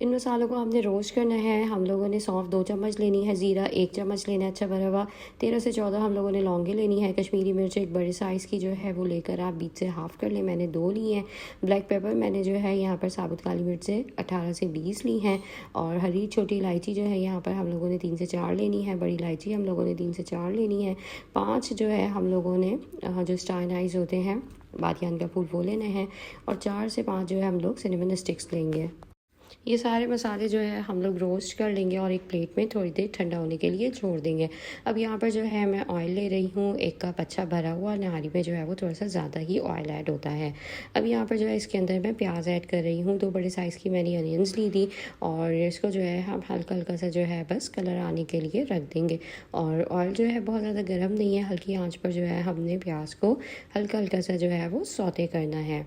इन मसालों को हमने रोस्ट करना है। हम लोगों ने सौंफ 2 चम्मच लेनी है, ज़ीरा 1 चम्मच लेना है अच्छा भरा हुआ, 13 से 14 हम लोगों ने लौंगे लेनी है, कश्मीरी मिर्च एक बड़े साइज़ की जो है वो लेकर आप बीच से हाफ़ कर लें, मैंने 2 ली हैं। ब्लैक पेपर मैंने जो है यहाँ पर साबुत काली मिर्चें 18 से 20 ली हैं और हरी छोटी इलायची जो है यहाँ पर हम लोगों ने 3 से 4 लेनी है, बड़ी इलायची हम लोगों ने 3 से 4 लेनी है। 5 जो है हम लोगों ने जो स्टार अनाइज़ होते हैं बादियान का फूल वो लेना है और 4 से 5 जो है हम लोग सिनेमन स्टिक्स लेंगे। ये सारे मसाले जो है हम लोग रोस्ट कर लेंगे और एक प्लेट में थोड़ी देर ठंडा होने के लिए छोड़ देंगे। अब यहाँ पर जो है मैं ऑयल ले रही हूँ, 1 कप अच्छा भरा हुआ, नहारी में जो है वो थोड़ा सा ज़्यादा ही ऑयल ऐड होता है। अब यहाँ पर जो है इसके अंदर मैं प्याज ऐड कर रही हूँ, 2 बड़े साइज़ की मैंने अनियंस ली थी और इसको जो है हम हल्का हल्का सा जो है बस कलर आने के लिए रख देंगे। और ऑयल जो है बहुत ज़्यादा गर्म नहीं है, हल्की आँच पर जो है हमने प्याज को हल्का हल्का सा जो है वो सौते करना है।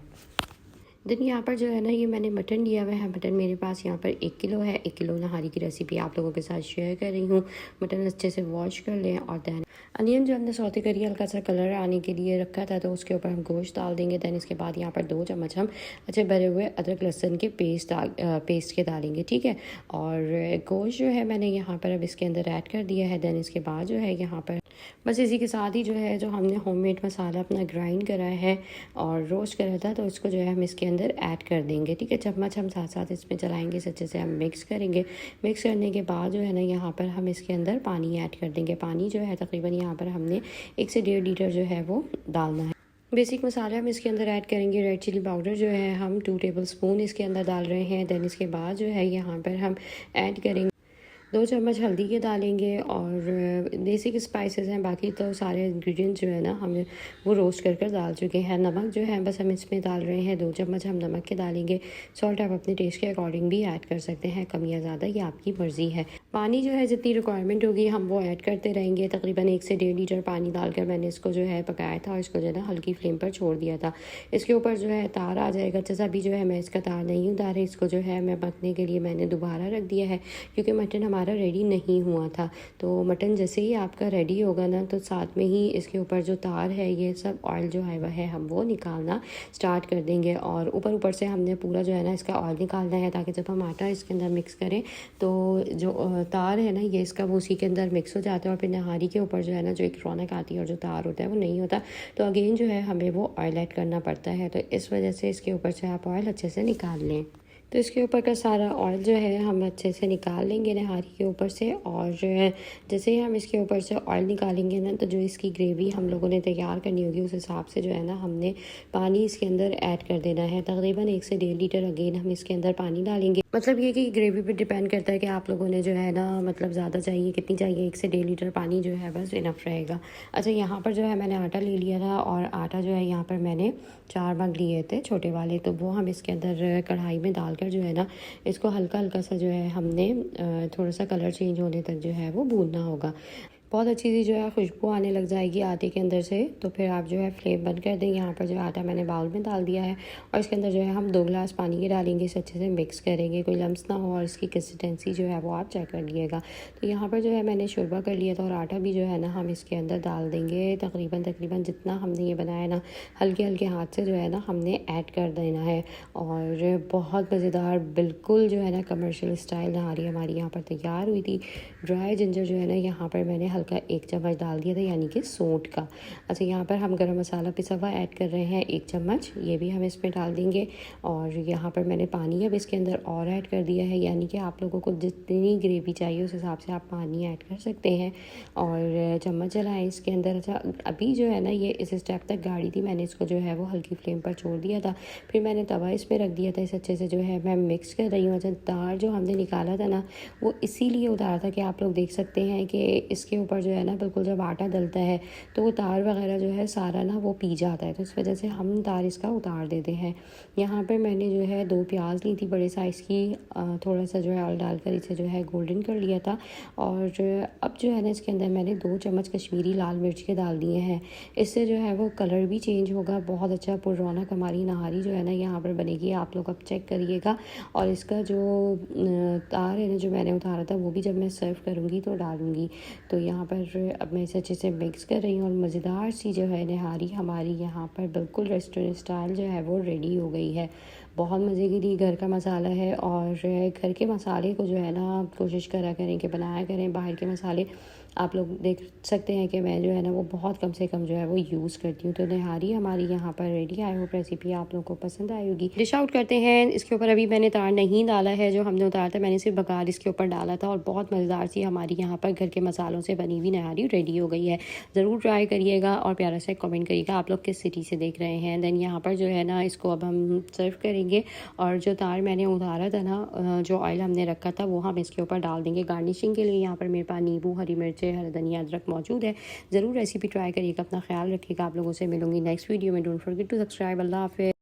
देन यहाँ पर जो है ना ये मैंने मटन लिया हुआ है। मटन मेरे पास यहाँ पर 1 किलो है। 1 किलो नहारी की रेसिपी आप लोगों के साथ शेयर कर रही हूँ। मटन अच्छे से वॉश कर लें और दैन अनियन जो हमने सौते करी हल्का सा कलर आने के लिए रखा था तो उसके ऊपर हम गोश्त डाल देंगे। दैन इसके बाद यहाँ पर 2 चम्मच हम अच्छे भरे हुए अदरक लहसुन के पेस्ट के डालेंगे, ठीक है। और गोश्त जो है मैंने यहाँ पर अब इसके अंदर ऐड कर दिया है। दैन इसके बाद जो है यहाँ पर बस इसी के साथ ही जो है जो हमने होममेड मसाला अपना ग्राइंड करा है और रोस्ट करा था तो इसको जो है हम इसके अंदर ऐड कर देंगे, ठीक है। चम्मच हम साथ साथ इसमें चलाएंगे, इसे अच्छे से हम मिक्स करेंगे। मिक्स करने के बाद जो है ना यहाँ पर हम इसके अंदर पानी ऐड कर देंगे। पानी जो है तकरीबन यहाँ पर हमने 1 से 1.5 लीटर जो है वो डालना है। बेसिक मसाले हम इसके अंदर ऐड करेंगे। रेड चिली पाउडर जो है हम 2 टेबल स्पून इसके अंदर डाल रहे हैं। दैन इसके बाद जो है यहाँ पर हम ऐड करेंगे 2 चम्मच हल्दी के डालेंगे और बेसिक स्पाइसेस हैं, बाकी तो सारे इंग्रेडिएंट्स जो है ना हमें वो रोस्ट कर कर डाल चुके हैं। नमक जो है बस हम इसमें डाल रहे हैं, 2 चम्मच हम नमक के डालेंगे। सॉल्ट आप अपने टेस्ट के अकॉर्डिंग भी ऐड कर सकते हैं, कम या ज़्यादा ये आपकी मर्ज़ी है। पानी जो है जितनी रिक्वायरमेंट होगी हम वो ऐड करते रहेंगे। तकरीबन 1 से 1.5 लीटर पानी डालकर मैंने इसको जो है पकाया था और इसको जो है ना हल्की फ्लेम पर छोड़ दिया था। इसके ऊपर जो है तार आ जाएगा, जैसा भी जो है मैं इसका तार नहीं उतारी, इसको जो है मैं पकने के लिए मैंने दोबारा रख दिया है क्योंकि मटन हमारा रेडी नहीं हुआ था। तो मटन जैसे ही आपका रेडी होगा ना तो साथ में ही इसके ऊपर जो तार है ये सब ऑयल जो है वह है हम वो निकालना स्टार्ट कर देंगे और ऊपर ऊपर से हमने पूरा जो है ना इसका ऑयल निकालना है ताकि जब हम आटा इसके अंदर मिक्स करें तो जो तार है ना ये इसका वो उसी के अंदर मिक्स हो जाता है और फिर नहारी के ऊपर जो है ना जो एक रौनक आती है और जो तार होता है वो नहीं होता। तो अगेन जो है हमें वो ऑयल ऐड करना पड़ता है, तो इस वजह से इसके ऊपर से आप ऑयल अच्छे से निकाल लें। तो इसके ऊपर का सारा ऑयल जो है हम अच्छे से निकाल लेंगे नहारी के ऊपर से। और जो है जैसे ही हम इसके ऊपर से ऑयल निकालेंगे ना तो जो इसकी ग्रेवी हम लोगों ने तैयार करनी होगी उस हिसाब से जो है ना हमने पानी इसके अंदर ऐड कर देना है। तकरीबन 1 से 1.5 लीटर अगेन हम इसके अंदर पानी डालेंगे। मतलब ये कि ग्रेवी पे डिपेंड करता है कि आप लोगों ने जो है ना मतलब ज़्यादा चाहिए कितनी चाहिए, 1 से 1.5 लीटर पानी जो है बस इनफ रहेगा। अच्छा यहाँ पर जो है मैंने आटा ले लिया था और आटा जो है यहाँ पर मैंने 4 मग लिए थे छोटे वाले, तो वो हम इसके अंदर कढ़ाई में डालकर जो है ना इसको हल्का हल्का सा जो है हमने थोड़ा सा कलर चेंज होने तक जो है वो भूनना होगा। बहुत अच्छी सी जो है खुशबू आने लग जाएगी आटे के अंदर से, तो फिर आप जो है फ्लेम बंद कर दें। यहाँ पर जो आटा मैंने बाउल में डाल दिया है और इसके अंदर जो है हम 2 गिलास पानी के डालेंगे, इसे अच्छे से मिक्स करेंगे, कोई लम्स ना हो और इसकी कंसिस्टेंसी जो है वो आप चेक कर लीजिएगा। तो यहाँ पर जो है मैंने शोरबा कर लिया था और आटा भी जो है ना हम इसके अंदर डाल देंगे। तकरीबन जितना हमने ये बनाया ना हल्के हल्के हाथ से जो है ना हमने ऐड कर देना है और बहुत मज़ेदार बिल्कुल जो है ना कमर्शियल स्टाइल नहारी हमारी यहाँ पर तैयार हुई थी। ड्राई जिंजर जो है ना यहाँ पर मैंने हल्का 1 चम्मच डाल दिया था, यानी कि सौंठ का। अच्छा यहाँ पर हम गरम मसाला पिसा हुआ ऐड कर रहे हैं 1 चम्मच, ये भी हम इसमें डाल देंगे। और यहाँ पर मैंने पानी अब इसके अंदर और ऐड कर दिया है, यानी कि आप लोगों को जितनी ग्रेवी चाहिए उस हिसाब से आप पानी ऐड कर सकते हैं और चम्मच चलाएँ इसके अंदर। अच्छा अभी जो है ना ये इस स्टेप तक गाढ़ी थी, मैंने इसको जो है वो हल्की फ्लेम पर छोड़ दिया था, फिर मैंने तवा इसमें रख दिया था, इस अच्छे से जो है मैं मिक्स कर रही हूँ। अच्छा दाल जो हमने निकाला था ना वो इसीलिए उतारा था कि आप लोग देख सकते हैं कि इसके ऊपर जो है ना बिल्कुल जब आटा डलता है तो वो तार वगैरह जो है सारा ना वो पी जाता है, तो इस वजह से हम तार इसका उतार देते हैं। यहाँ पे मैंने जो है 2 प्याज ली थी बड़े साइज़ की, थोड़ा सा जो है ऑयल डालकर इसे जो है गोल्डन कर लिया था। और अब जो है ना इसके अंदर मैंने 2 चम्मच कश्मीरी लाल मिर्च के डाल दिए हैं, इससे जो है वो कलर भी चेंज होगा, बहुत अच्छा पुरौनक हमारी नहारी जो है ना यहाँ पर बनेगी। आप लोग अब चेक करिएगा। और इसका जो तार है ना जो मैंने उतारा था वो भी जब मैं सर्व करूँगी तो डालूँगी। तो यहाँ पर अब मैं इसे अच्छे से मिक्स कर रही हूँ और मज़ेदार सी जो है नहारी हमारी यहाँ पर बिल्कुल रेस्टोरेंट स्टाइल जो है वो रेडी हो गई है। बहुत मज़े की थी। घर का मसाला है और घर के मसाले को जो है ना कोशिश करा करें कि बनाया करें। बाहर के मसाले आप लोग देख सकते हैं कि मैं जो है ना वो बहुत कम से कम जो है वो यूज़ करती हूँ। तो नहारी हमारी यहाँ पर रेडी। आई होप रेसिपी आप लोगों को पसंद आई होगी। डिश आउट करते हैं। इसके ऊपर अभी मैंने तार नहीं डाला है, जो हमने उतारा था मैंने सिर्फ बघार इसके ऊपर डाला था और बहुत मज़ेदार सी हमारी यहाँ पर घर के मसालों से बनी हुई नहारी रेडी हो गई है। ज़रूर ट्राई करिएगा और प्यारा सा कमेंट करिएगा आप लोग किस सिटी से देख रहे हैं। देन यहाँ पर जो है ना इसको अब हम सर्व करेंगे और जो तार मैंने उतारा था ना, जो ऑयल हमने रखा था वो हम इसके ऊपर डाल देंगे गार्निशिंग के लिए। यहाँ पर मेरे पास नींबू, हरी मिर्चें, हरा धनिया, अदरक मौजूद है। ज़रूर रेसिपी ट्राई करिएगा। अपना ख्याल रखिएगा। आप लोगों से मिलूंगी नेक्स्ट वीडियो में। Don't forget to subscribe. अल्लाह हाफ़िज़।